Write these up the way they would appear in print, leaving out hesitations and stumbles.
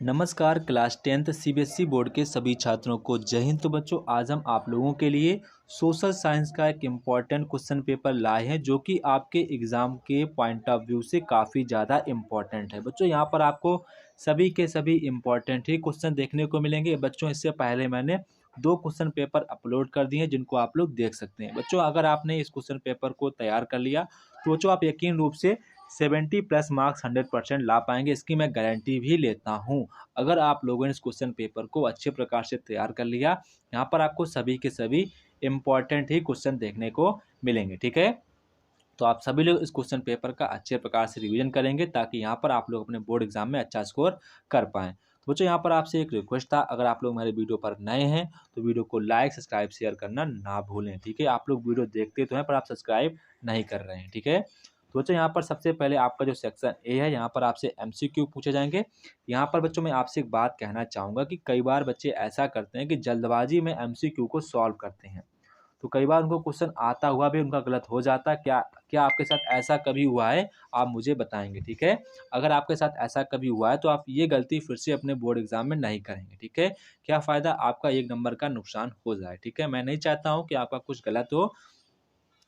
नमस्कार class 10th CBSE board के सभी छात्रों को जय हिंद। तो बच्चों, आज हम आप लोगों के लिए सोशल साइंस का एक इम्पॉर्टेंट क्वेश्चन पेपर लाए हैं जो कि आपके एग्ज़ाम के पॉइंट ऑफ व्यू से काफ़ी ज़्यादा इम्पॉर्टेंट है। बच्चों, यहाँ पर आपको सभी के सभी इम्पॉर्टेंट ही क्वेश्चन देखने को मिलेंगे। बच्चों, इससे पहले मैंने 2 क्वेश्चन पेपर अपलोड कर दिए हैं जिनको आप लोग देख सकते हैं। बच्चों, अगर आपने इस क्वेश्चन पेपर को तैयार कर लिया तो बच्चों आप यकीन रूप से 70+ मार्क्स 100% ला पाएंगे, इसकी मैं गारंटी भी लेता हूँ। अगर आप लोगों ने इस क्वेश्चन पेपर को अच्छे प्रकार से तैयार कर लिया, यहाँ पर आपको सभी के सभी इम्पॉर्टेंट ही क्वेश्चन देखने को मिलेंगे। ठीक है, तो आप सभी लोग इस क्वेश्चन पेपर का अच्छे प्रकार से रिवीजन करेंगे ताकि यहाँ पर आप लोग अपने बोर्ड एग्जाम में अच्छा स्कोर कर पाएँ। तो बच्चों, यहाँ पर आपसे एक रिक्वेस्ट था, अगर आप लोग हमारे वीडियो पर नए हैं तो वीडियो को लाइक सब्सक्राइब शेयर करना ना भूलें। ठीक है, आप लोग वीडियो देखते तो हैं पर आप सब्सक्राइब नहीं कर रहे हैं। ठीक है, तो बच्चों यहाँ पर सबसे पहले आपका जो सेक्शन ए है, यहाँ पर आपसे एमसीक्यू पूछे जाएंगे। यहाँ पर बच्चों मैं आपसे एक बात कहना चाहूँगा कि कई बार बच्चे ऐसा करते हैं कि जल्दबाजी में एमसीक्यू को सॉल्व करते हैं, तो कई बार उनको क्वेश्चन आता हुआ भी उनका गलत हो जाता है। क्या क्या आपके साथ ऐसा कभी हुआ है? आप मुझे बताएंगे। ठीक है, अगर आपके साथ ऐसा कभी हुआ है तो आप ये गलती फिर से अपने बोर्ड एग्जाम में नहीं करेंगे। ठीक है, क्या फ़ायदा आपका 1 नंबर का नुकसान हो जाए। ठीक है, मैं नहीं चाहता हूँ कि आपका कुछ गलत हो,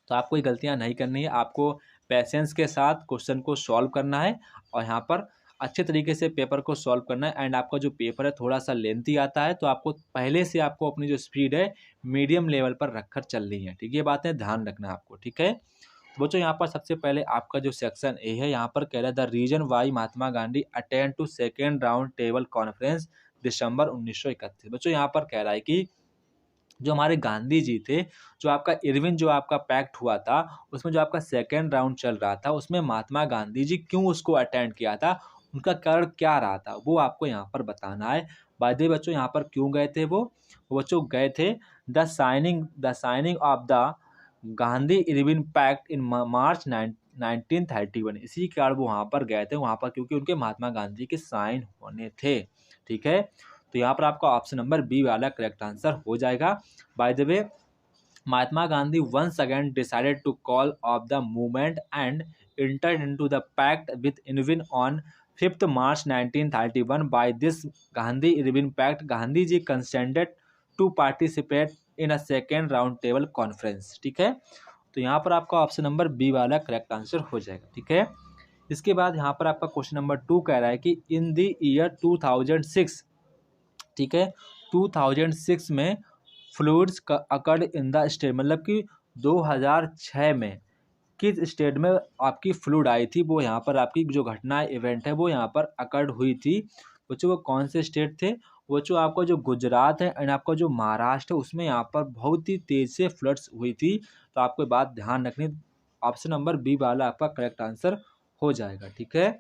तो आपको ये गलतियाँ नहीं करनी है। आपको पेशेंस के साथ क्वेश्चन को सॉल्व करना है और यहाँ पर अच्छे तरीके से पेपर को सॉल्व करना है। एंड आपका जो पेपर है थोड़ा सा लेंथी आता है, तो आपको पहले से आपको अपनी जो स्पीड है मीडियम लेवल पर रखकर चलनी है। ठीक है, ये बातें ध्यान रखना है आपको। ठीक है, तो बच्चों यहाँ पर सबसे पहले आपका जो सेक्शन ए है, यहाँ पर कह रहा है the reason why Mahatma Gandhi attend to second round table conference December 1931। बच्चों यहाँ पर कह रहा है कि जो हमारे गांधी जी थे, जो आपका इरविन जो आपका पैक्ट हुआ था, उसमें जो आपका सेकेंड राउंड चल रहा था, उसमें महात्मा गांधी जी क्यों उसको अटेंड किया था, उनका कारण क्या रहा था, वो आपको यहाँ पर बताना है। बाय द वे बच्चों, यहाँ पर क्यों गए थे वो बच्चों गए थे the signing of the Gandhi Irwin pact in March 1931। इसी कारण वो वहाँ पर गए थे, वहाँ पर क्योंकि उनके महात्मा गांधी के साइन होने थे। ठीक है, तो यहाँ पर आपका ऑप्शन नंबर बी वाला करेक्ट आंसर हो जाएगा। By the way, Mahatma Gandhi once again decided to call off the movement and entered into the pact with Irvin on 5th March 1931. By this Gandhi-Irvin pact, Gandhi ji consented to participate in a second round table conference। ठीक है, तो यहाँ पर आपका option number B वाला correct answer हो जाएगा। ठीक है, इसके बाद यहाँ पर आपका क्वेश्चन नंबर 2 कह रहा है कि इन द ईयर 2006, ठीक है, 2006 में फ्लूड्स का अकर्ड इन द स्टेट, मतलब कि 2006 में किस स्टेट में आपकी फ्लूड आई थी, वो यहाँ पर आपकी जो घटना इवेंट है वो यहाँ पर अकर्ड हुई थी। बच्चों, वो कौन से स्टेट थे? बच्चों, आपका जो गुजरात है एंड आपका जो महाराष्ट्र है, उसमें यहाँ पर बहुत ही तेज़ से फ्लड्स हुई थी। तो आपको बात ध्यान रखनी, ऑप्शन नंबर बी वाला आपका करेक्ट आंसर हो जाएगा। ठीक है,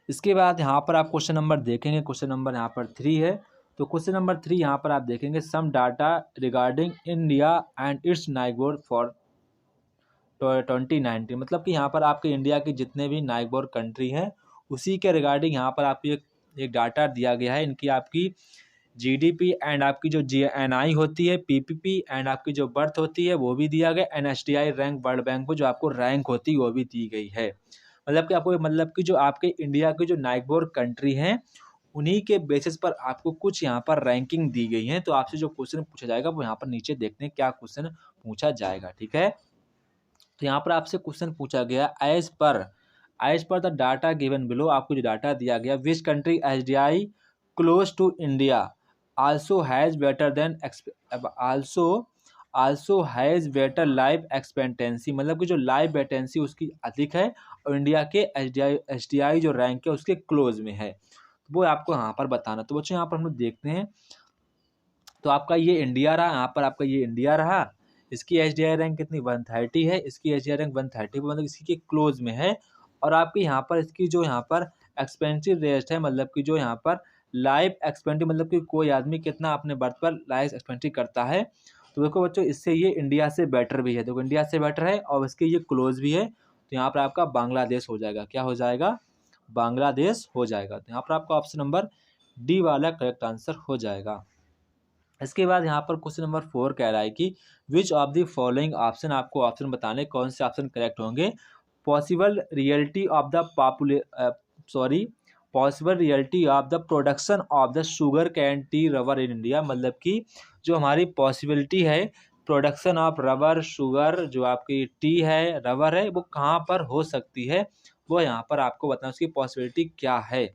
इसके बाद यहाँ पर आप क्वेश्चन नंबर देखेंगे, क्वेश्चन नंबर यहाँ पर 3 है। तो क्वेश्चन नंबर 3 यहाँ पर आप देखेंगे some data regarding India and its neighbour for 2019, मतलब कि यहाँ पर आपके इंडिया के जितने भी नाइगबोर कंट्री हैं उसी के रिगार्डिंग यहाँ पर आपको एक डाटा दिया गया है। इनकी आपकी जीडीपी एंड आपकी जो जीएनआई होती है, पीपीपी एंड आपकी जो बर्थ होती है वो भी दिया गया। एनएसडीआई रैंक वर्ल्ड बैंक को जो आपको रैंक होती है वो भी दी गई है। मतलब कि आपको, मतलब कि जो आपके इंडिया के जो नाइगबोर कंट्री हैं उन्हीं के बेसिस पर आपको कुछ यहाँ पर रैंकिंग दी गई है। तो आपसे जो क्वेश्चन पूछा जाएगा वो यहाँ पर नीचे देखते हैं क्या क्वेश्चन पूछा जाएगा। ठीक है, तो यहाँ पर आपसे क्वेश्चन पूछा गया as per the data given below, आपको जो डाटा दिया गया, which country SDI close to India also has better than also has better life expectancy, मतलब कि जो लाइफ एक्सपेक्टेंसी उसकी अधिक है और इंडिया के एसडीआई जो रैंक है उसके क्लोज में है, तो वो आपको यहाँ पर बताना। तो बच्चों यहाँ पर हम लोग देखते हैं, तो आपका ये इंडिया रहा, यहाँ पर आपका ये इंडिया रहा, इसकी एचडीआई रैंक कितनी 130 है, इसकी एचडीआई रैंक 130 मतलब इसी के क्लोज में है। और आपकी यहाँ पर इसकी जो यहाँ पर एक्सपेंसिव रेट है, मतलब कि जो यहाँ पर लाइफ एक्सपेंसिव, मतलब कि कोई आदमी कितना अपने बर्थ पर लाइफ एक्सपेंसिव करता है, तो देखो बच्चों इससे ये इंडिया से बेटर भी है। देखो इंडिया से बेटर है और इसके ये क्लोज भी है, तो यहाँ पर आपका बांग्लादेश हो जाएगा। क्या हो जाएगा? बांग्लादेश हो जाएगा। तो यहाँ पर आपका ऑप्शन नंबर डी वाला करेक्ट आंसर हो जाएगा। इसके बाद यहाँ पर क्वेश्चन नंबर 4 कह रहा है कि विच ऑफ द फॉलोइंग ऑप्शन, आपको ऑप्शन बताने कौन से ऑप्शन करेक्ट होंगे। Possible reality of the possible reality of the production of the sugar cane T rubber in India, मतलब कि जो हमारी पॉसिबिलिटी है प्रोडक्शन ऑफ रबर शुगर, जो आपकी टी है रबर है, वो कहाँ पर हो सकती है, वो यहाँ पर आपको बताना उसकी पॉसिबिलिटी क्या है।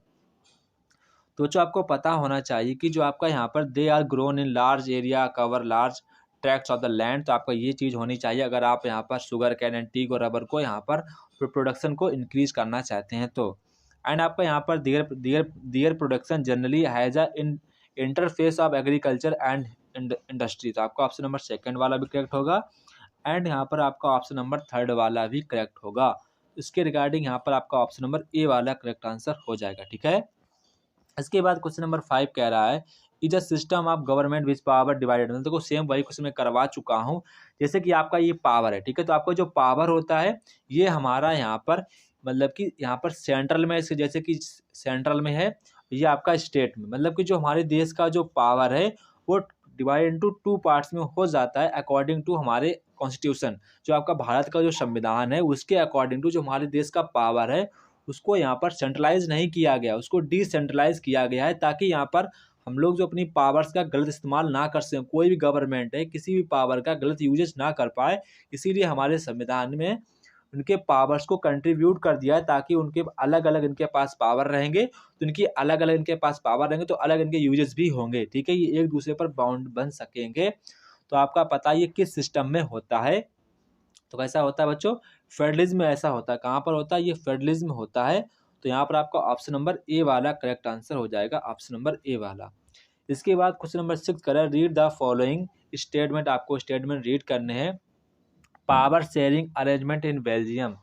तो जो आपको पता होना चाहिए कि जो आपका यहाँ पर they are grown in large area cover large tracts of the land, तो आपका ये चीज़ होनी चाहिए अगर आप यहाँ पर शुगर कैन एंड टी को रबर को यहाँ पर प्रोडक्शन को इंक्रीज करना चाहते हैं तो। एंड आपका यहाँ पर their production generally has a interface of agriculture and industry, तो आपका ऑप्शन नंबर सेकंड वाला भी करेक्ट होगा। एंड यहाँ पर आपका ऑप्शन नंबर थर्ड वाला भी करेक्ट होगा। इसके रिगार्डिंग यहाँ पर आपका ऑप्शन नंबर ए वाला करेक्ट आंसर हो जाएगा, ठीक है। इसके बाद क्वेश्चन नंबर 5 कह रहा है is a system of government which power divided, मतलब देखो सेम वही क्वेश्चन मैं करवा चुका हूँ। जैसे कि आपका ये पावर है, ठीक है, तो आपका जो पावर होता है ये हमारा यहाँ पर मतलब कि यहाँ पर सेंट्रल में, जैसे कि सेंट्रल में है, ये आपका स्टेट में, मतलब कि जो हमारे देश का जो पावर है वो डिवाइड इनटू 2 पार्ट्स में हो जाता है अकॉर्डिंग टू हमारे कॉन्स्टिट्यूशन। जो आपका भारत का जो संविधान है उसके अकॉर्डिंग टू जो हमारे देश का पावर है उसको यहाँ पर सेंट्रलाइज नहीं किया गया, उसको डिसेंट्रलाइज किया गया है, ताकि यहाँ पर हम लोग जो अपनी पावर्स का गलत इस्तेमाल ना कर सकें, कोई भी गवर्नमेंट है किसी भी पावर का गलत यूजेज ना कर पाए। इसीलिए हमारे संविधान में उनके पावर्स को कंट्रीब्यूट कर दिया है, ताकि उनके अलग अलग इनके पास पावर रहेंगे, तो इनकी अलग अलग इनके पास पावर रहेंगे तो अलग इनके यूजेस भी होंगे, ठीक है, ये एक दूसरे पर बाउंड बन सकेंगे। तो आपका पता ये किस सिस्टम में होता है, तो कैसा होता है बच्चों, फेडरलिज्म में ऐसा होता है। कहाँ पर होता है, ये फेडरलिज्म होता है। तो यहाँ पर आपका ऑप्शन नंबर ए वाला करेक्ट आंसर हो जाएगा, ऑप्शन नंबर ए वाला। इसके बाद क्वेश्चन नंबर 6 करें रीड द फॉलोइंग स्टेटमेंट, आपको स्टेटमेंट रीड करने हैं। Power sharing arrangement in Belgium,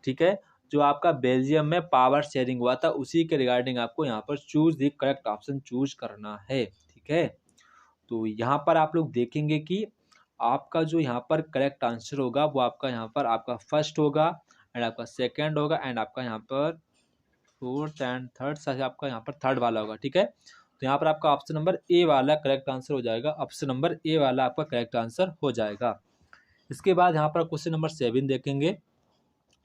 ठीक है, जो आपका बेल्जियम में पावर शेयरिंग हुआ था उसी के रिगार्डिंग आपको यहाँ पर choose the correct option choose करना है, ठीक है। तो यहाँ पर आप लोग देखेंगे कि आपका जो यहाँ पर करेक्ट आंसर होगा वो आपका यहाँ पर आपका फर्स्ट होगा एंड आपका सेकंड होगा एंड आपका यहाँ पर फोर्थ एंड थर्ड, सही आपका यहाँ पर थर्ड वाला होगा, ठीक है। तो यहाँ पर आपका ऑप्शन नंबर ए वाला करेक्ट आंसर हो जाएगा, ऑप्शन नंबर ए वाला आपका करेक्ट आंसर हो जाएगा। इसके बाद यहाँ पर क्वेश्चन नंबर 7 देखेंगे।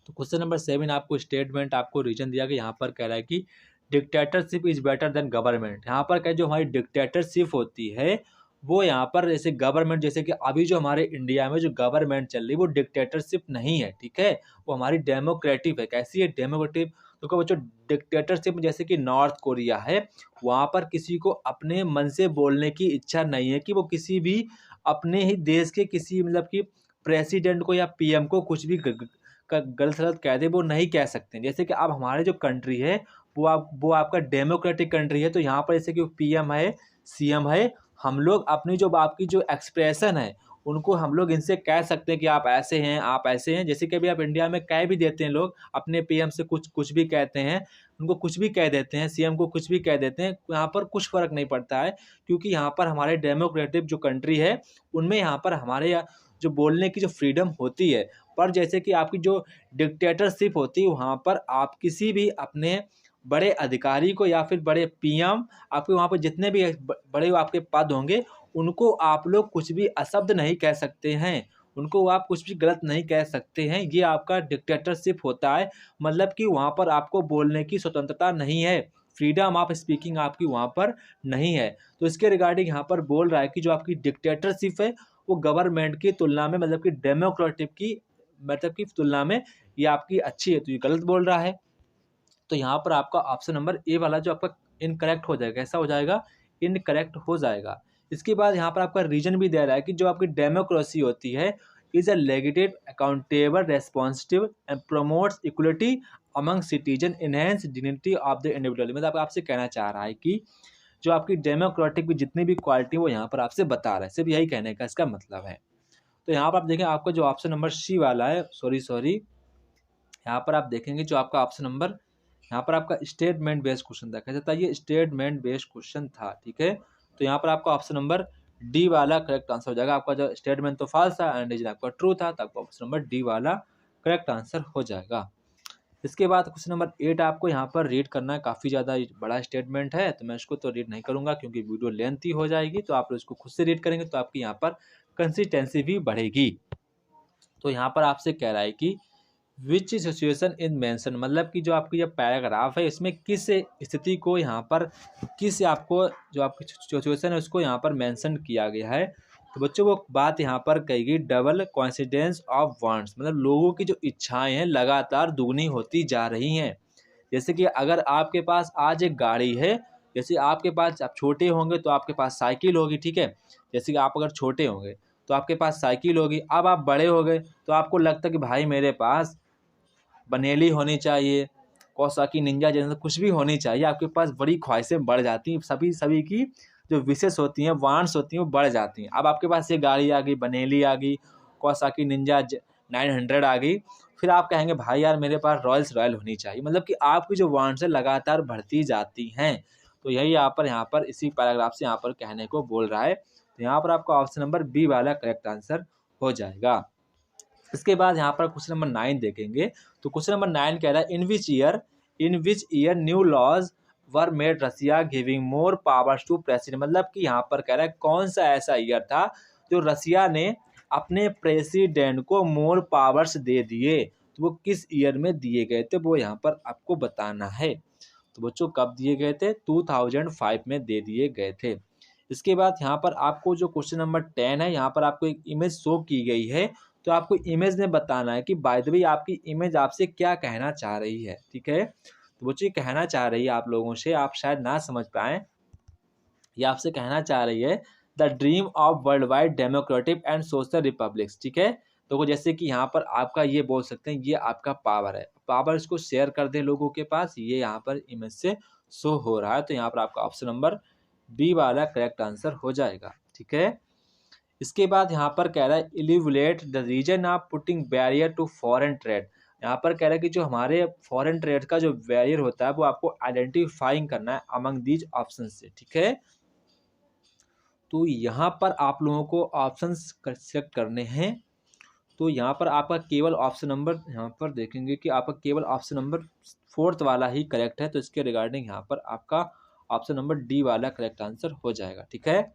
तो क्वेश्चन नंबर 7 आपको स्टेटमेंट आपको रीजन दिया गया, यहाँ पर कह रहा है कि dictatorship is better than government. यहाँ पर क्या जो हमारी डिक्टेटरशिप होती है वो यहाँ पर जैसे गवर्नमेंट, जैसे कि अभी जो हमारे इंडिया में जो गवर्नमेंट चल रही है वो डिक्टेटरशिप नहीं है, ठीक है, वो हमारी डेमोक्रेटिक है। कैसी है, डेमोक्रेटिक। तो क्या बच्चों डिक्टेटरशिप जैसे कि नॉर्थ कोरिया है, वहाँ पर किसी को अपने मन से बोलने की इच्छा नहीं है कि वो किसी भी अपने ही देश के किसी मतलब कि प्रेसिडेंट को या पीएम को कुछ भी गलत सलत कह दे, वो नहीं कह सकते। जैसे कि अब हमारे जो कंट्री है वो आपका डेमोक्रेटिक कंट्री है, तो यहाँ पर जैसे कि पीएम है सीएम है, हम लोग अपनी जो आपकी जो एक्सप्रेशन है उनको हम लोग इनसे कह सकते हैं कि आप ऐसे हैं आप ऐसे हैं। जैसे कि अभी आप इंडिया में कह भी देते हैं, लोग अपने पीएम से कुछ भी कहते हैं, उनको कुछ भी कह देते हैं, सीएम को कुछ भी कह देते हैं, यहाँ पर कुछ फर्क नहीं पड़ता है, क्योंकि यहाँ पर हमारे डेमोक्रेटिक जो कंट्री है उनमें यहाँ पर हमारे जो बोलने की जो फ्रीडम होती है। पर जैसे कि आपकी जो डिक्टेटरशिप होती है वहाँ पर आप किसी भी अपने बड़े अधिकारी को या फिर बड़े पीएम, आपके वहाँ पर जितने भी बड़े आपके पद होंगे उनको आप लोग कुछ भी अशब्द नहीं कह सकते हैं, उनको आप कुछ भी गलत नहीं कह सकते हैं। ये आपका डिक्टेटरशिप होता है, मतलब कि वहाँ पर आपको बोलने की स्वतंत्रता नहीं है, फ्रीडम ऑफ स्पीकिंग आपकी वहाँ पर नहीं है। तो इसके रिगार्डिंग यहाँ पर बोल रहा है कि जो आपकी डिक्टेटरशिप है वो गवर्नमेंट की तुलना में मतलब कि डेमोक्रेटिक की मतलब की तुलना में ये आपकी अच्छी है, तो ये गलत बोल रहा है। तो यहाँ पर आपका ऑप्शन नंबर ए वाला जो आपका इनकरेक्ट हो जाएगा, ऐसा हो जाएगा, इनकरेक्ट हो जाएगा। इसके बाद यहाँ पर आपका रीजन भी दे रहा है कि जो आपकी डेमोक्रेसी होती है is a legitimate accountable responsive and promotes equality among citizen enhance dignity of the individual. मतलब आपसे कहना चाह रहा है कि जो आपकी डेमोक्रेटिक की जितनी भी क्वालिटी वो यहाँ पर आपसे बता रहा है, सिर्फ यही कहने का इसका मतलब है। तो यहाँ पर आप देखें आपका जो ऑप्शन नंबर सी वाला है, सॉरी यहाँ पर आप देखेंगे जो आपका ऑप्शन नंबर यहाँ पर आपका स्टेटमेंट बेस्ड क्वेश्चन था, कैसा था ये, स्टेटमेंट बेस्ड क्वेश्चन था, ठीक है। तो यहाँ पर आपका ऑप्शन नंबर डी वाला करेक्ट आंसर हो जाएगा। आपका जो स्टेटमेंट तो फॉल्स था एंड रीजन आपका ट्रू था, तो आपका ऑप्शन नंबर डी वाला करेक्ट आंसर हो जाएगा। इसके बाद क्वेश्चन नंबर 8 आपको यहाँ पर रीड करना है, काफ़ी ज़्यादा बड़ा स्टेटमेंट है तो मैं इसको तो रीड नहीं करूँगा क्योंकि वीडियो लेंथी हो जाएगी, तो आप इसको खुद से रीड करेंगे तो आपकी यहाँ पर कंसिस्टेंसी भी बढ़ेगी। तो यहाँ पर आपसे कह रहा है कि विच सिचुएशन इन मेंशन, मतलब कि जो आपकी जो पैराग्राफ है इसमें किस स्थिति को यहाँ पर किस आपको जो आपकी सिचुएशन है उसको यहाँ पर मेंशन किया गया है। तो बच्चों वो बात यहाँ पर कही गई डबल कोइंसिडेंस ऑफ वांट्स, मतलब लोगों की जो इच्छाएं हैं लगातार दुगनी होती जा रही हैं। जैसे कि अगर आपके पास आज एक गाड़ी है, जैसे आपके पास आप छोटे होंगे तो आपके पास साइकिल होगी, ठीक है। जैसे कि आप अगर छोटे होंगे तो आपके पास साइकिल होगी, अब आप बड़े हो गए तो आपको लगता है कि भाई मेरे पास बनेली होनी चाहिए, कौसाकी निंजा जैसे कुछ भी होनी चाहिए। आपके पास बड़ी ख्वाहिशें बढ़ जाती हैं, सभी की जो विशेष होती हैं वांट्स होती हैं वो बढ़ जाती हैं। अब आपके पास ये गाड़ी आ गई, बनेली आ गई, कौसाकी निंजा 900 आ गई, फिर आप कहेंगे भाई यार मेरे पास रॉयल्स रॉयल होनी चाहिए। मतलब कि आपकी जो वांट्स है लगातार बढ़ती जाती हैं। तो यही यहाँ पर इसी पैराग्राफ से यहाँ पर कहने को बोल रहा है। तो यहाँ पर आपका ऑप्शन नंबर बी वाला करेक्ट आंसर हो जाएगा। इसके बाद यहाँ पर क्वेश्चन नंबर 9 देखेंगे। तो क्वेश्चन नंबर 9 कह रहा है in which year new laws were made Russia giving more powers to president, मतलब कि यहाँ पर कह रहा है कौन सा ऐसा ईयर था जो रसिया ने अपने प्रेसिडेंट को मोर पावर्स दे दिए। तो वो किस ईयर में दिए गए थे वो यहाँ पर आपको बताना है। तो बच्चों कब दिए गए थे, 2005 में दे दिए गए थे। इसके बाद यहाँ पर आपको जो क्वेश्चन नंबर 10 है, यहाँ पर आपको एक इमेज शो की गई है। तो आपको इमेज में बताना है कि बाय द वे आपकी इमेज आपसे क्या कहना चाह रही है, ठीक है। तो बच्चों कहना चाह रही है आप लोगों से, आप शायद ना समझ पाए, ये आपसे कहना चाह रही है the dream of world wide democratic and social republics, ठीक है। तो जैसे कि यहाँ पर आपका ये बोल सकते हैं ये आपका पावर है, पावर इसको शेयर कर दें लोगों के पास, ये यहाँ पर इमेज से शो हो रहा है। तो यहाँ पर आपका ऑप्शन नंबर बी वाला करेक्ट आंसर हो जाएगा, ठीक है। इसके बाद यहाँ पर कह रहा है evaluate the reason of putting barrier to foreign trade, यहाँ पर कह रहा है कि जो हमारे फॉरेन ट्रेड का जो बैरियर होता है वो आपको आइडेंटिफाइंग करना है अमंग दीज ऑप्शन से, ठीक है। तो यहाँ पर आप लोगों को ऑप्शन सेलेक्ट करने हैं। तो यहाँ पर आपका केवल ऑप्शन नंबर यहाँ पर देखेंगे कि आपका केवल ऑप्शन नंबर 4 वाला ही करेक्ट है। तो इसके रिगार्डिंग यहाँ पर आपका ऑप्शन नंबर डी वाला करेक्ट आंसर हो जाएगा, ठीक है।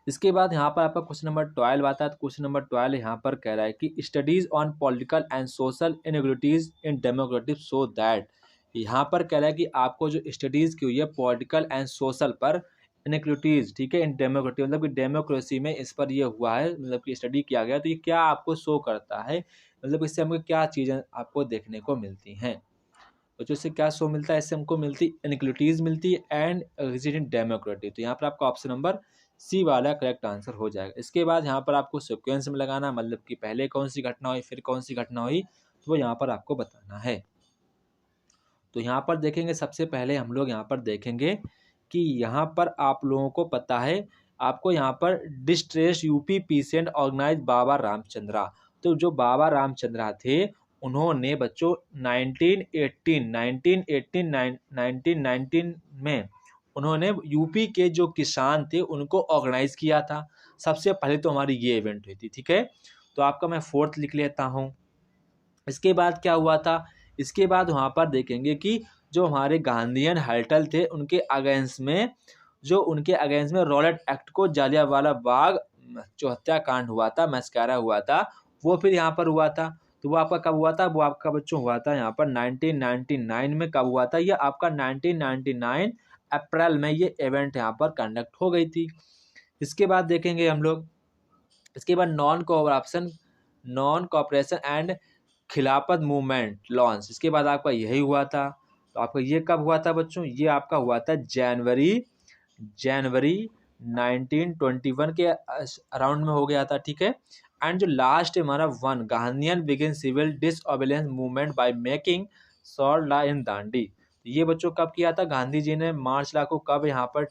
इसके बाद यहाँ पर आपका क्वेश्चन नंबर 12 आता है। तो क्वेश्चन नंबर 12 यहाँ पर कह रहा है कि studies on political and social inequalities in democratic so that, यहाँ पर कह रहा है कि आपको जो स्टडीज की हुई है पॉलिटिकल एंड सोशल पर इनइक्वालिटीज, ठीक है, इन डेमोक्रेटिक मतलब कि डेमोक्रेसी में इस पर ये हुआ है, मतलब कि स्टडी किया गया। तो ये क्या आपको शो करता है, मतलब इससे हमको क्या चीज़ें आपको देखने को मिलती हैं। तो इससे क्या शो मिलता है, इससे हमको मिलती इनइक्वालिटीज मिलती है एंड एग्जिस्टिंग डेमोक्रेटिक। तो यहाँ पर आपका ऑप्शन नंबर सी वाला करेक्ट आंसर हो जाएगा। इसके बाद यहाँ पर आपको सिक्वेंस में लगाना, मतलब कि पहले कौन सी घटना हुई फिर कौन सी घटना हुई, तो वो यहाँ पर आपको बताना है। तो यहाँ पर देखेंगे सबसे पहले हम लोग यहाँ पर देखेंगे कि यहाँ पर आप लोगों को पता है, आपको यहाँ पर डिस्ट्रेस यूपी पीसेंट ऑर्गेनाइज बाबा रामचंद्रा। तो जो बाबा रामचंद्रा थे उन्होंने बच्चों 1919 में उन्होंने यूपी के जो किसान थे उनको ऑर्गेनाइज किया था। सबसे पहले तो हमारी ये इवेंट हुई थी, ठीक है। तो आपका मैं 4th लिख लेता हूँ। इसके बाद क्या हुआ था, इसके बाद वहाँ पर देखेंगे कि जो हमारे गांधीयन हल्टल थे उनके अगेंस्ट में रॉलेट एक्ट को जालियांवाला बाग जो हत्याकांड हुआ था, मैस्कारा हुआ था, वो फिर यहाँ पर हुआ था। तो वो आपका कब हुआ था, वो आपका बच्चों हुआ था यहाँ पर 1999 में। कब हुआ था ये आपका 1999 अप्रैल में ये इवेंट यहाँ पर कंडक्ट हो गई थी। इसके बाद देखेंगे हम लोग, इसके बाद नॉन कोऑपरेशन एंड खिलाफत मूवमेंट लॉन्च, इसके बाद आपका यही हुआ था। तो आपका ये कब हुआ था बच्चों, ये आपका हुआ था जनवरी 1921 के अराउंड में हो गया था, ठीक है। एंड जो लास्ट हमारा Gandhian begin civil disobedience movement by making salt law in Dandi, ये बच्चों कब किया था, गांधी जी ने मार्च लॉ को कब यहाँ पर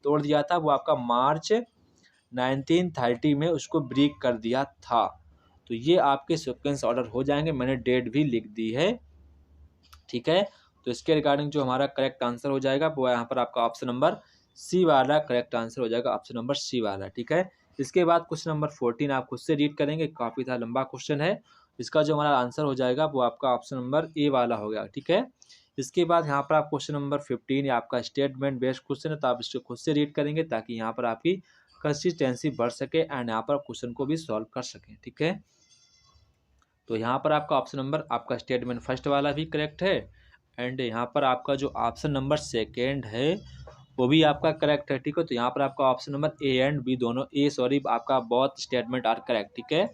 तोड़ दिया था, वो आपका मार्च 1930 में उसको ब्रेक कर दिया था। तो ये आपके सीक्वेंस ऑर्डर हो जाएंगे, मैंने डेट भी लिख दी है, ठीक है। तो इसके रिगार्डिंग जो हमारा करेक्ट आंसर हो जाएगा वो यहाँ पर आपका ऑप्शन नंबर सी वाला करेक्ट आंसर हो जाएगा, ऑप्शन नंबर सी वाला, ठीक है। इसके बाद क्वेश्चन नंबर 14 आप खुद से रीड करेंगे, काफ़ी था लंबा क्वेश्चन है। इसका जो हमारा आंसर हो जाएगा वो आपका ऑप्शन नंबर ए वाला हो गया, ठीक है। इसके बाद यहाँ पर आप क्वेश्चन नंबर 15 या आपका स्टेटमेंट बेस्ड क्वेश्चन है, तो आप इसको खुद से रीड करेंगे ताकि यहाँ पर आपकी कंसिस्टेंसी बढ़ सके एंड यहाँ पर क्वेश्चन को भी सॉल्व कर सकें, ठीक है। तो यहाँ पर आपका ऑप्शन नंबर आपका स्टेटमेंट फर्स्ट वाला भी करेक्ट है, एंड यहाँ पर आपका जो ऑप्शन नंबर सेकेंड है वो भी आपका करेक्ट है। ठीक है, तो यहाँ पर आपका option number A and B दोनों आपका बोथ स्टेटमेंट आर करेक्ट। ठीक है,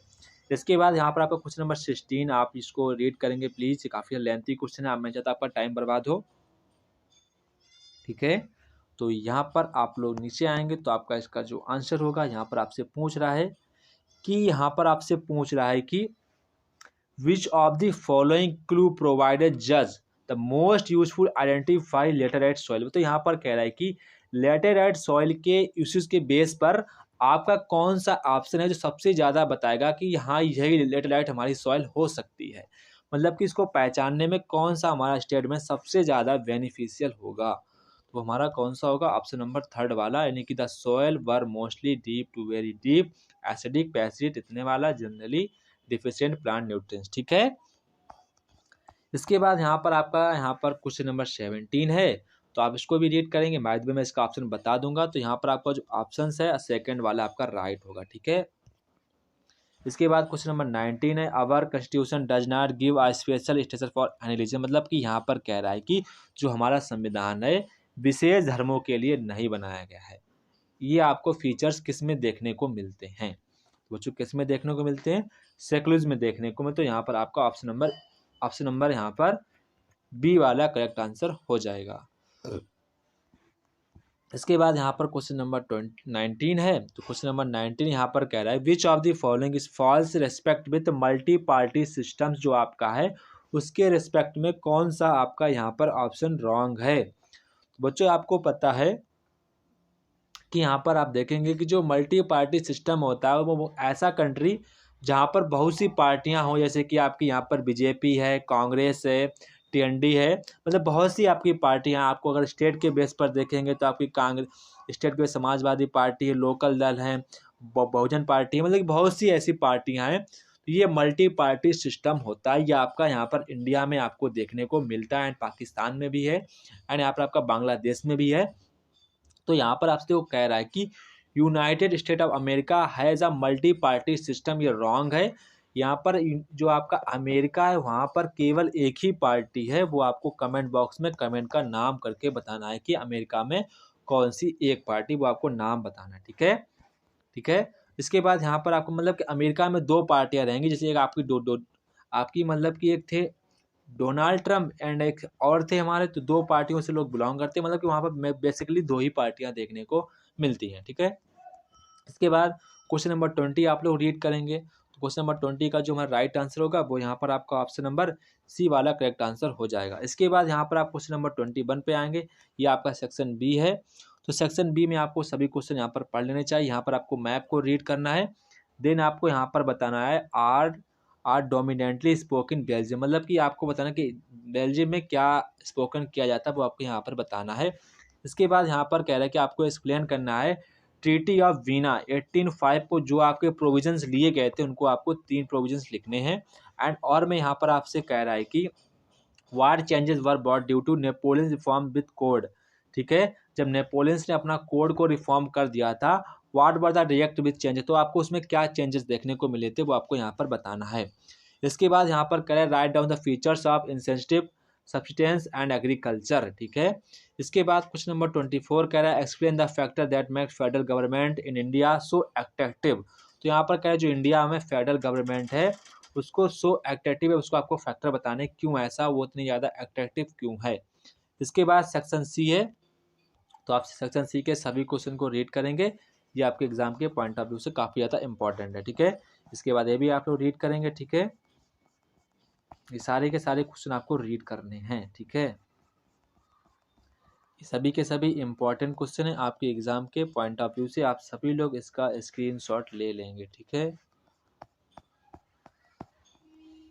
इसके बाद यहाँ पर आपका क्वेश्चन नंबर 16, आप इसको रीड करेंगे प्लीज, काफी लेंथी क्वेश्चन है, मैं चाहता आपका टाइम बर्बाद हो। ठीक है, तो यहाँ पर आप लोग नीचे आएंगे तो आपका इसका जो आंसर होगा, यहाँ पर आपसे पूछ रहा है कि which of the following clue provided judge the most useful identify laterite soil। तो यहाँ पर कह रहा है कि लेटेराइट सॉइल के यूसेज के बेस पर आपका कौन सा ऑप्शन है जो सबसे ज़्यादा बताएगा कि हाँ यही लेटेराइट हमारी सॉइल हो सकती है, मतलब कि इसको पहचानने में कौन सा हमारा स्टेटमेंट सबसे ज़्यादा बेनिफिशियल होगा। तो हमारा कौन सा होगा, ऑप्शन नंबर थर्ड वाला, यानी कि the soil were mostly deep to very deep, acidic पैसिड इतने वाला, जनरली डिफिशिएंट प्लांट न्यूट्रिएंट्स। ठीक है, इसके बाद यहाँ पर क्वेश्चन नंबर 17 है, तो आप इसको भी रीड करेंगे, बाद में मैं इसका ऑप्शन बता दूंगा। तो यहाँ पर आपका जो ऑप्शन है सेकंड वाला आपका राइट होगा। ठीक है, इसके बाद क्वेश्चन नंबर 19 है, our constitution does not give a special status for any religion. मतलब कि यहाँ पर कह रहा है कि जो हमारा संविधान है विशेष धर्मों के लिए नहीं बनाया गया है। ये आपको फीचर्स किस में देखने को मिलते हैं, बच्चों किस में देखने को मिलते हैं, सेक्युलरिज्म में देखने को मिलते। तो यहाँ पर आपका ऑप्शन नंबर यहाँ पर बी वाला करेक्ट आंसर हो जाएगा। इसके बाद यहाँ पर क्वेश्चन नंबर 19 है, तो क्वेश्चन नंबर 19 यहाँ पर कह रहा है which of the following is false respect with multi party systems. जो आपका है उसके रेस्पेक्ट में कौन सा आपका यहाँ पर ऑप्शन रॉन्ग है। बच्चों आपको पता है कि यहाँ पर आप देखेंगे कि जो मल्टी पार्टी सिस्टम होता है वो ऐसा कंट्री जहाँ पर बहुत सी पार्टियाँ हों, जैसे कि आपकी यहाँ पर बीजेपी है, कांग्रेस है, टीएनडी है, मतलब बहुत सी आपकी पार्टियाँ। आपको अगर स्टेट के बेस पर देखेंगे तो आपकी कांग्रेस स्टेट के समाजवादी पार्टी है, लोकल दल है, बहुजन पार्टी है, मतलब बहुत सी ऐसी पार्टियाँ हैं। तो ये मल्टी पार्टी सिस्टम होता है, ये आपका यहाँ पर इंडिया में आपको देखने को मिलता है, एंड पाकिस्तान में भी है, एंड यहाँ पर आपका बांग्लादेश में भी है। तो यहाँ पर आपसे वो कह रहा है कि United state of America has a multi party system, ये रॉन्ग है। यहाँ पर जो आपका अमेरिका है वहाँ पर केवल एक ही पार्टी है, वो आपको कमेंट बॉक्स में कमेंट का नाम करके बताना है कि अमेरिका में कौन सी एक पार्टी, वो आपको नाम बताना है। ठीक है, ठीक है, इसके बाद यहाँ पर आपको मतलब कि अमेरिका में दो पार्टियाँ रहेंगी, जैसे एक आपकी दो आपकी मतलब कि एक थे डोनाल्ड ट्रम्प एंड एक और थे हमारे, तो दो पार्टियों से लोग बिलोंग करते हैं, मतलब कि वहाँ पर बेसिकली दो ही पार्टियां देखने को मिलती हैं। ठीक है, इसके बाद क्वेश्चन नंबर 20 आप लोग रीड करेंगे, तो क्वेश्चन नंबर 20 का जो हमारा राइट आंसर होगा वो यहाँ पर आपका ऑप्शन नंबर सी वाला करेक्ट आंसर हो जाएगा। इसके बाद यहाँ पर आप क्वेश्चन नंबर 21 पे आएंगे, ये आपका सेक्शन बी है। तो सेक्शन बी में आपको सभी क्वेश्चन यहाँ पर पढ़ लेने चाहिए। यहाँ पर आपको मैप को रीड करना है, देन आपको यहाँ पर बताना है आर डोमिनेंटली स्पोकन बेल्जियम, मतलब कि आपको बताना कि बेल्जियम में क्या स्पोकन किया जाता है वो आपको यहाँ पर बताना है। इसके बाद यहाँ पर कह रहा है कि आपको एक्सप्लेन करना है ट्रीटी ऑफ वीना 1805 को जो आपके प्रोविजंस लिए गए थे उनको आपको 3 प्रोविजंस लिखने हैं। एंड और मैं यहाँ पर आपसे कह रहा है कि what changes were brought due to Napoleon reform with code. ठीक है, जब नेपोलियंस ने अपना कोड को रिफॉर्म कर दिया था, what were the react with changes, तो आपको उसमें क्या चेंजेस देखने को मिले थे वो आपको यहाँ पर बताना है। इसके बाद यहाँ पर करें write down the features of insensitive substance and agriculture. ठीक है, इसके बाद क्वेश्चन नंबर 24 कह रहा है explain the factor that make federal government in India so attractive. तो यहाँ पर कह रहा है जो इंडिया में फेडरल गवर्नमेंट है उसको सो अट्रैक्टिव है, उसको आपको फैक्टर बताने क्यों ऐसा वो इतनी ज़्यादा अट्रैक्टिव क्यों है। इसके बाद सेक्शन सी है, तो आप सेक्शन सी के सभी क्वेश्चन को रीड करेंगे, ये आपके एग्जाम के पॉइंट ऑफ व्यू से काफ़ी ज़्यादा इंपॉर्टेंट है। ठीक है, इसके बाद ये भी आप लोग रीड करेंगे। ठीक है, ये सारे के सारे क्वेश्चन आपको रीड करने हैं। ठीक है, ये सभी के सभी इंपॉर्टेंट क्वेश्चन है आपके एग्जाम के पॉइंट ऑफ व्यू से, आप सभी लोग इसका स्क्रीनशॉट ले लेंगे। ठीक है,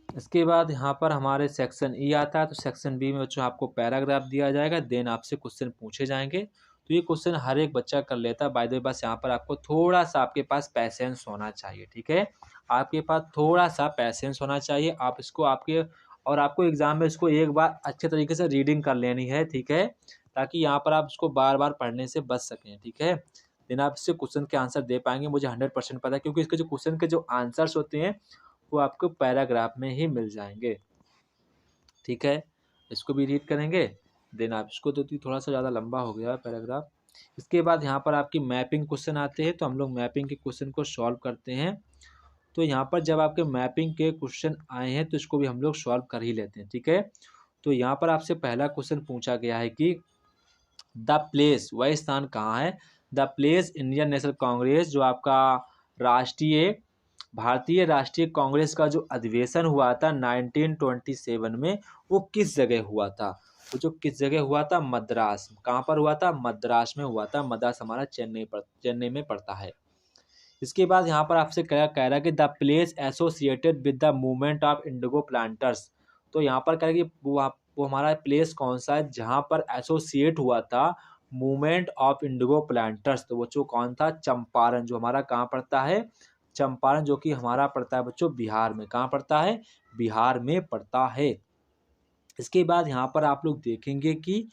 इसके बाद यहाँ पर हमारे सेक्शन ई आता है, तो सेक्शन बी में बच्चों आपको पैराग्राफ दिया जाएगा, देन आपसे क्वेश्चन पूछे जाएंगे। तो ये क्वेश्चन हर एक बच्चा कर लेता है, बाय द वे बस यहाँ पर आपको थोड़ा सा आपके पास पैसेंस होना चाहिए। ठीक है, आपके पास थोड़ा सा पैसेंस होना चाहिए, आप इसको आपको एग्जाम में इसको एक बार अच्छे तरीके से रीडिंग कर लेनी है। ठीक है, ताकि यहाँ पर आप इसको बार बार पढ़ने से बच सकें। ठीक है, देन आप इससे क्वेश्चन के आंसर दे पाएंगे, मुझे 100% पता है, क्योंकि इसके जो क्वेश्चन के जो आंसर्स होते हैं वो आपको पैराग्राफ में ही मिल जाएंगे। ठीक है, इसको भी रीड करेंगे। देन आप इसको तो थोड़ा सा ज़्यादा लंबा हो गया पैराग्राफ। इसके बाद यहाँ पर आपकी मैपिंग क्वेश्चन आते हैं, तो हम लोग मैपिंग के क्वेश्चन को सॉल्व करते हैं। तो यहाँ पर जब आपके मैपिंग के क्वेश्चन आए हैं तो इसको भी हम लोग सॉल्व कर ही लेते हैं। ठीक है, तो यहाँ पर आपसे पहला क्वेश्चन पूछा गया है कि द प्लेस, वह स्थान कहाँ है, the place Indian national Congress, जो आपका भारतीय राष्ट्रीय कांग्रेस का जो अधिवेशन हुआ था 1927 में, वो किस जगह हुआ था। वो जो किस जगह हुआ था, मद्रास। कहाँ पर हुआ था, मद्रास में हुआ था। मद्रास हमारा चेन्नई में पड़ता है। इसके बाद यहाँ पर आपसे कह रहा है कि the place associated with the movement of Indigo planters. तो यहाँ पर कह रहा है कि वो हमारा प्लेस कौन सा है जहाँ पर एसोसिएट हुआ था मूवमेंट ऑफ इंडिगो प्लांटर्स। तो बच्चों कौन था, चंपारण, जो हमारा कहाँ पड़ता है, चंपारण, जो कि हमारा पड़ता है बच्चों बिहार में। कहाँ पड़ता है, बिहार में पड़ता है। इसके बाद यहाँ पर आप लोग देखेंगे कि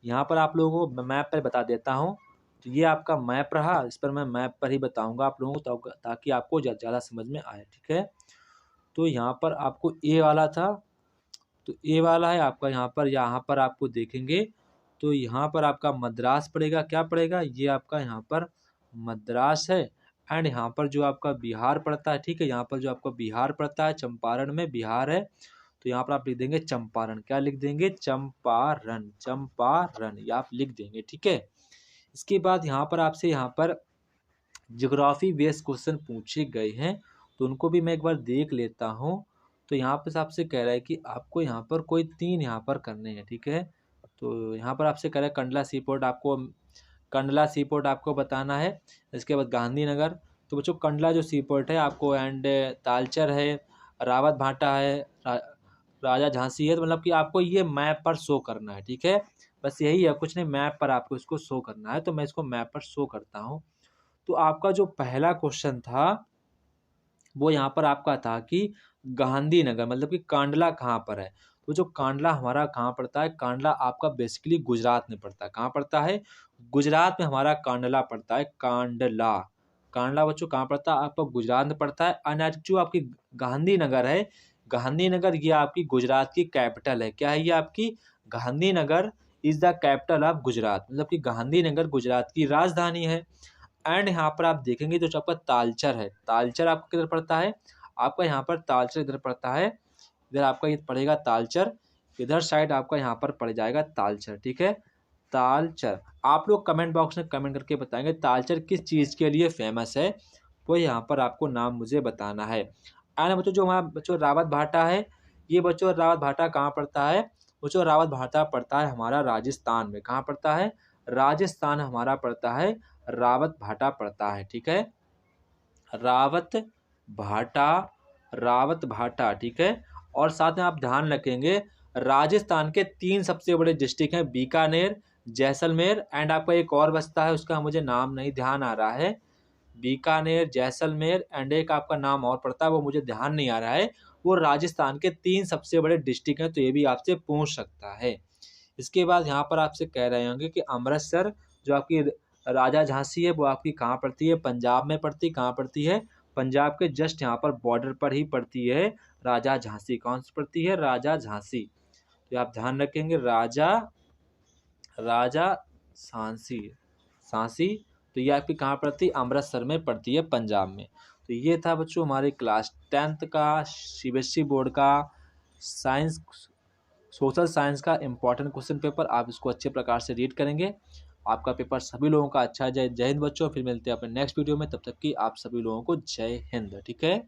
यहाँ पर आप लोगों को मैप पर बता देता हूँ। तो ये आपका मैप रहा, इस पर मैं मैप पर ही बताऊंगा आप लोगों को ताकि आपको ज़्यादा समझ में आए। ठीक है, तो यहाँ पर आपको ए वाला था, तो ए वाला है आपका। यहाँ पर आपको देखेंगे तो यहाँ पर आपका मद्रास पड़ेगा। क्या पड़ेगा, ये आपका यहाँ पर मद्रास है। एंड यहाँ पर जो आपका बिहार पड़ता है, ठीक है, यहाँ पर जो आपका बिहार पड़ता है, चंपारण में बिहार है, तो यहाँ पर आप लिख देंगे चंपारण। क्या लिख देंगे, चंपारण, चंपारण, ये आप लिख देंगे। ठीक है, इसके बाद यहाँ पर आपसे यहाँ पर ज्योग्राफी बेस्ड क्वेश्चन पूछे गए हैं, तो उनको भी मैं एक बार देख लेता हूँ। तो यहाँ पर आपसे कह रहा है कि आपको यहाँ पर कोई 3 यहाँ पर करने हैं। ठीक है, तो यहाँ पर आपसे कह रहा है कंडला सी पोर्ट आपको बताना है। इसके बाद गांधीनगर, तो बच्चों कंडला जो सी पोर्ट है आपको, एंड तालचर है, रावत भाटा है, राजा झांसी है। तो मतलब कि आपको ये मैप पर शो करना है। ठीक है, बस यही है, कुछ नहीं, मैप पर आपको इसको शो करना है। तो मैं इसको मैप पर शो करता हूँ। तो आपका जो पहला क्वेश्चन था वो यहाँ पर आपका था कि गांधीनगर मतलब कि कांडला कहाँ पर है। तो जो कांडला हमारा कहाँ पड़ता है, कांडला आपका बेसिकली गुजरात में पड़ता है। कहाँ पड़ता है, गुजरात में हमारा कांडला पड़ता है। कांडला, कांडला बच्चों कहाँ पड़ता है, आपका गुजरात में पड़ता है। और जो आपकी गांधीनगर है, गांधीनगर ये आपकी गुजरात की कैपिटल है। क्या है ये आपकी, Gandhinagar is the capital of Gujarat, मतलब कि गांधीनगर गुजरात की राजधानी है। एंड यहाँ पर आप देखेंगे तो आपका तालचर है, तालचर आपको किधर पड़ता है, आपका यहाँ पर तालचर इधर पड़ता है। इधर आपका ये पड़ेगा तालचर, इधर साइड आपका यहाँ पर पड़ जाएगा तालचर। ठीक है, तालचर। आप लोग कमेंट बॉक्स में कमेंट करके बताएंगे तालचर किस चीज़ के लिए फेमस है, वो यहाँ पर आपको नाम मुझे बताना है। एंड बच्चों जो हमारा बच्चों रावत भाटा है, ये बच्चों रावत भाटा कहाँ पड़ता है, बच्चों रावत भाटा पड़ता है हमारा राजस्थान में। कहाँ पड़ता है, राजस्थान हमारा पड़ता है, रावत भाटा पड़ता है। ठीक है, रावत भाटा, रावत भाटा। ठीक है, और साथ में आप ध्यान रखेंगे राजस्थान के 3 सबसे बड़े डिस्ट्रिक्ट हैं, बीकानेर, जैसलमेर, एंड आपका एक और बस्ता है, उसका मुझे नाम नहीं ध्यान आ रहा है। बीकानेर, जैसलमेर, एंड एक आपका नाम और पड़ता है, वो मुझे ध्यान नहीं आ रहा है। वो राजस्थान के 3 सबसे बड़े डिस्ट्रिक्ट हैं, तो ये भी आपसे पूछ सकता है। इसके बाद यहाँ पर आपसे कह रहे होंगे कि अमृतसर जो आपकी राजा झांसी है वो आपकी कहाँ पड़ती है, पंजाब में पड़ती है। कहाँ पड़ती है, पंजाब के जस्ट यहाँ पर बॉर्डर पर ही पड़ती है राजा झांसी। कौन सी पड़ती है, राजा झांसी। तो आप ध्यान रखेंगे राजा झांसी, तो ये आपकी कहाँ पड़ती है, अमृतसर में पड़ती है, पंजाब में। तो ये था बच्चों हमारे क्लास 10th का सीबीएसई बोर्ड का सोशल साइंस का इम्पॉर्टेंट क्वेश्चन पेपर। आप इसको अच्छे प्रकार से रीड करेंगे, आपका पेपर सभी लोगों का अच्छा जाए। जय हिंद बच्चों, फिर मिलते हैं अपने नेक्स्ट वीडियो में, तब तक कि आप सभी लोगों को जय हिंद। ठीक है।